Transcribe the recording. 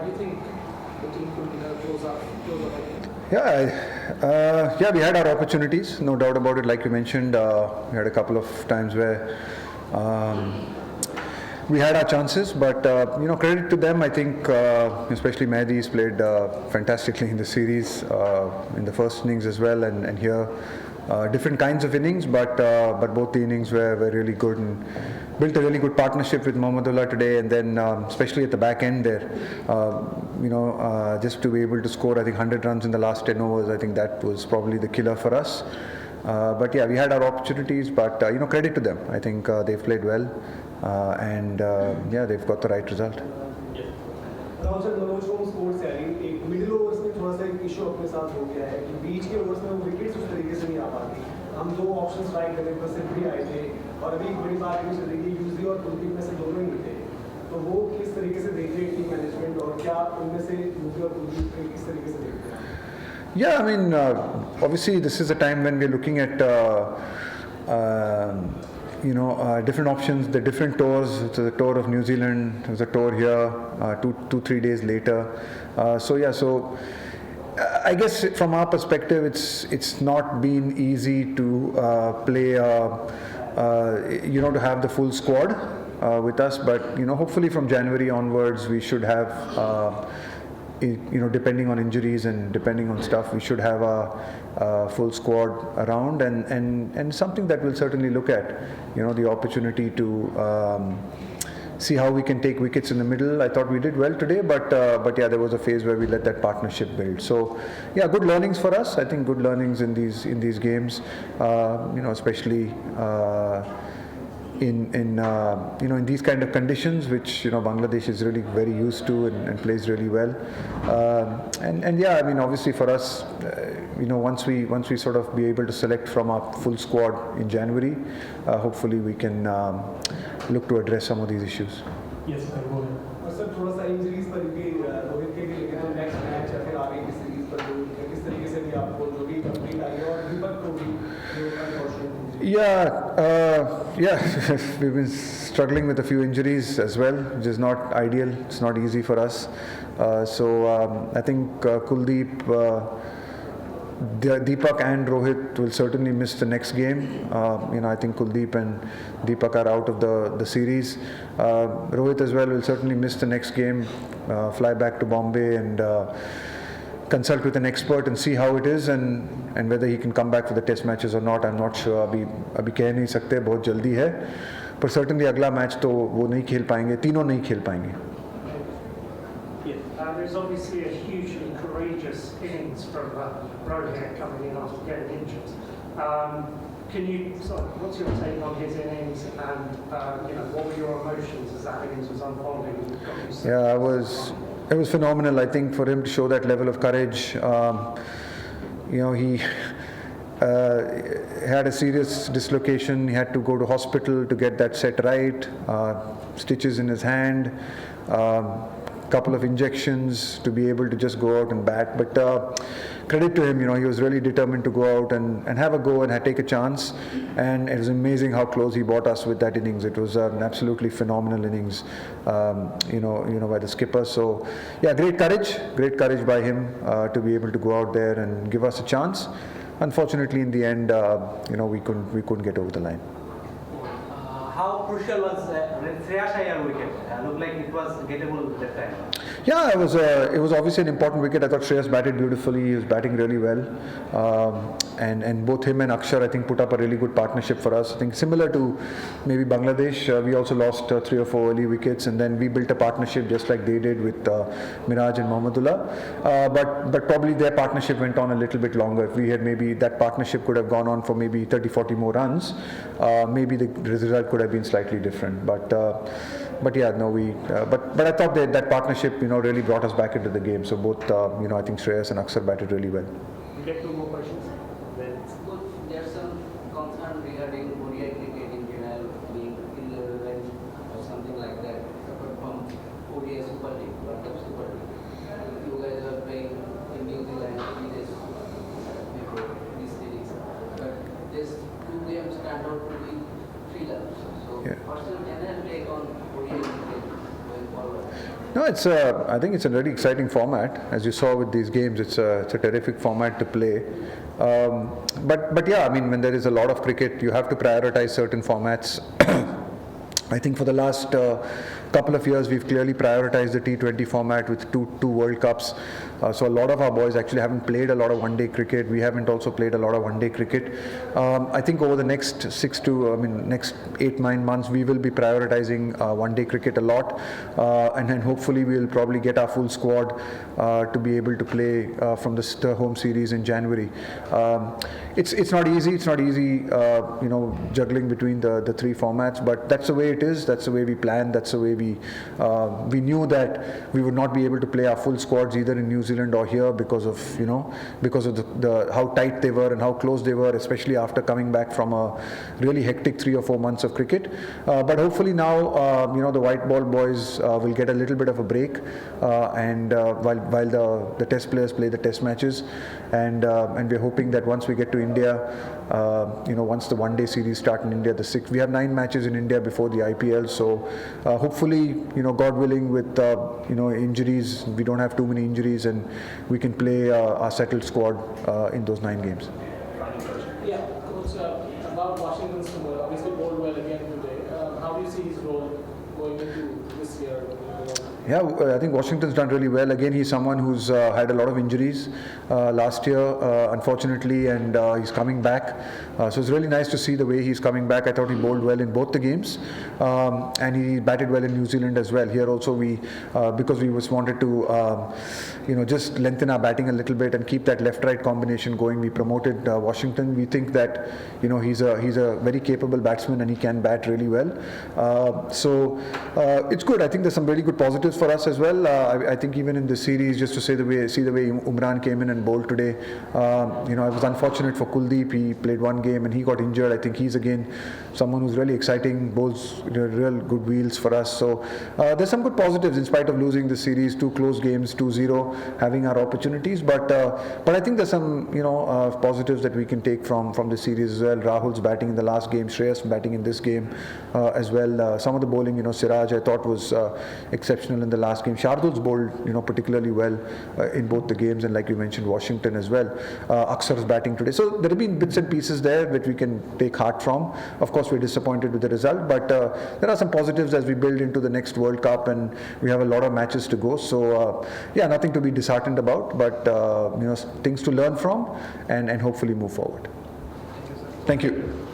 do you think the team could close up again? Yeah, we had our opportunities, no doubt about it. Like you mentioned, we had a couple of times where we had our chances, but credit to them. I think especially Mehdi's played fantastically in the series, in the first innings as well, and here different kinds of innings, but both the innings were really good and built a really good partnership with Mohammedullah today, and then especially at the back end there, just to be able to score I think 100 runs in the last 10 overs, I think that was probably the killer for us. But yeah, we had our opportunities, but credit to them. I think they've played well, and they've got the right result. Rahul sir Manoj को score से आई एक middle overs में थोड़ा सा एक issue अपने साथ हो गया है कि बीच के ओवर्स में वो विकेट्स उस तरीके से नहीं आ पाती. हम दो ऑप्शंस ट्राई करने पर सिर्फ भी आए थे और अभी एक बड़ी बात ये चल रही है यूजली और कुलदीप में से दोनों ही थे. तो वो किस तरीके से देख रहे हैं टीम मैनेजमेंट और क्या उनमें से यूजली और कुलदीप को किस तरीके से देखते हैं? Yeah, I mean, obviously this is a time when we're looking at different options, the different tours. So the tour of New Zealand, there's a tour here 2-3 days later. So I guess from our perspective, it's not been easy to play, to have the full squad with us. But hopefully from January onwards, we should have. Depending on injuries and depending on stuff, we should have a full squad around, and something that we'll certainly look at. The opportunity to see how we can take wickets in the middle. I thought we did well today, but yeah, there was a phase where we let that partnership build. So yeah, good learnings for us. I think good learnings in these games. Especially. In these kind of conditions, which Bangladesh is really very used to and plays really well, and yeah, I mean obviously for us, once we sort of be able to select from our full squad in January, hopefully we can look to address some of these issues. Yes, sir. Sir, थोड़ा सा injuries पर भी रोहित के लिए लेकिन next match या फिर आगे की सीरीज पर किस तरीके से भी आपको जो भी कंप्लीट आई और दीपक को भी we've been struggling with a few injuries as well, which is not ideal. It's not easy for us. I think Kuldeep, Deepak and Rohit will certainly miss the next game. I think Kuldeep and Deepak are out of the series. Rohit as well will certainly miss the next game, fly back to Bombay and consult with an expert and see how it is and whether he can come back for the test matches or not. I'm not sure. अभी कह नहीं सकते, बहुत जल्दी है. But certainly अगला match तो वो नहीं खेल पाएंगे, तीनों नहीं खेल पाएंगे. There's obviously a hugely courageous innings from Rohit coming in after getting injured. What's your take on his innings and what were your emotions as that innings was unfolding? Yeah, it was phenomenal. I think for him to show that level of courage, he had a serious dislocation. He had to go to hospital to get that set right. Stitches in his hand. Couple of injections to be able to just go out and bat, but credit to him, he was really determined to go out and have a go and take a chance, and it was amazing how close he brought us with that innings. It was an absolutely phenomenal innings, by the skipper. So yeah, great courage by him to be able to go out there and give us a chance. Unfortunately, in the end, we couldn't get over the line. How crucial was Shreyas Iyer wicket? Looked like it was gettable that time. Yeah, it was obviously an important wicket. I thought Shreyas batted beautifully. He was batting really well, and both him and Akshar, I think, put up a really good partnership for us. I think similar to maybe Bangladesh, we also lost 3 or 4 early wickets, and then we built a partnership just like they did with Miraj and Mohammedullah. But probably their partnership went on a little bit longer. If we had maybe that partnership could have gone on for maybe 30-40 more runs, maybe the result could have been slightly different. But yeah, no, but I thought that partnership, really brought us back into the game. So both, I think Shreyas and Akshar batted really well. We get 2 more questions. There's some concern regarding ODI cricket in general being irrelevant or something like that, apart from ODI Super League, World Cup Super League. You guys are playing in New Zealand before this series, but these 2 games stand out to be thrillers. So, what's your general take on ODI cricket going forward? No, I think it's a really exciting format. As you saw with these games, it's a terrific format to play. But yeah, I mean, when there is a lot of cricket, you have to prioritize certain formats. I think for the last couple of years, we've clearly prioritized the T20 format with two World Cups. So a lot of our boys actually haven't played a lot of one-day cricket. We haven't also played a lot of one-day cricket. I think over the next next 8-9 months, we will be prioritizing one-day cricket a lot, and then hopefully we'll probably get our full squad to be able to play from the home series in January. It's not easy. It's not easy, juggling between the three formats. But that's the way it is. That's the way we planned. That's the way we knew that we would not be able to play our full squads either in New Zealand or here because of the how tight they were and how close they were, especially after coming back from a really hectic 3 or 4 months of cricket. But hopefully now, the white ball boys will get a little bit of a break, and while the test players play the test matches, and we're hoping that once we get to India, once the one-day series start in India, we have 9 matches in India before the IPL. So hopefully, God willing, with injuries, we don't have too many injuries, and we can play our settled squad in those 9 games. Yeah, Coach, about Washington's obviously bowled well again today. How do you see his role going into this year? Yeah, I think Washington's done really well. Again, he's someone who's had a lot of injuries last year, unfortunately, and he's coming back. So it's really nice to see the way he's coming back. I thought he bowled well in both the games, and he batted well in New Zealand as well. Here also, because we just wanted to, just lengthen our batting a little bit and keep that left-right combination going, we promoted Washington. We think that, he's a very capable batsman and he can bat really well. So it's good. I think there's some really good positives for us as well. I think even in this series, just to see the way Umran came in and bowled today, it was unfortunate for Kuldeep. He played one game and he got injured. I think he's again someone who's really exciting, bowls real good wheels for us. So there's some good positives in spite of losing the series, 2 close games, 2-0, having our opportunities. But I think there's some positives that we can take from the series as well. Rahul's batting in the last game, Shreyas batting in this game as well. Some of the bowling, Siraj, I thought was exceptional in the last game. Shardul's bowled, particularly well in both the games, and like you mentioned, Washington as well. Aksar's batting today. So there have been bits and pieces there that we can take heart from. Of course, we're disappointed with the result, but there are some positives as we build into the next World Cup, and we have a lot of matches to go. So nothing to be disheartened about, but things to learn from, and hopefully move forward. Thank you.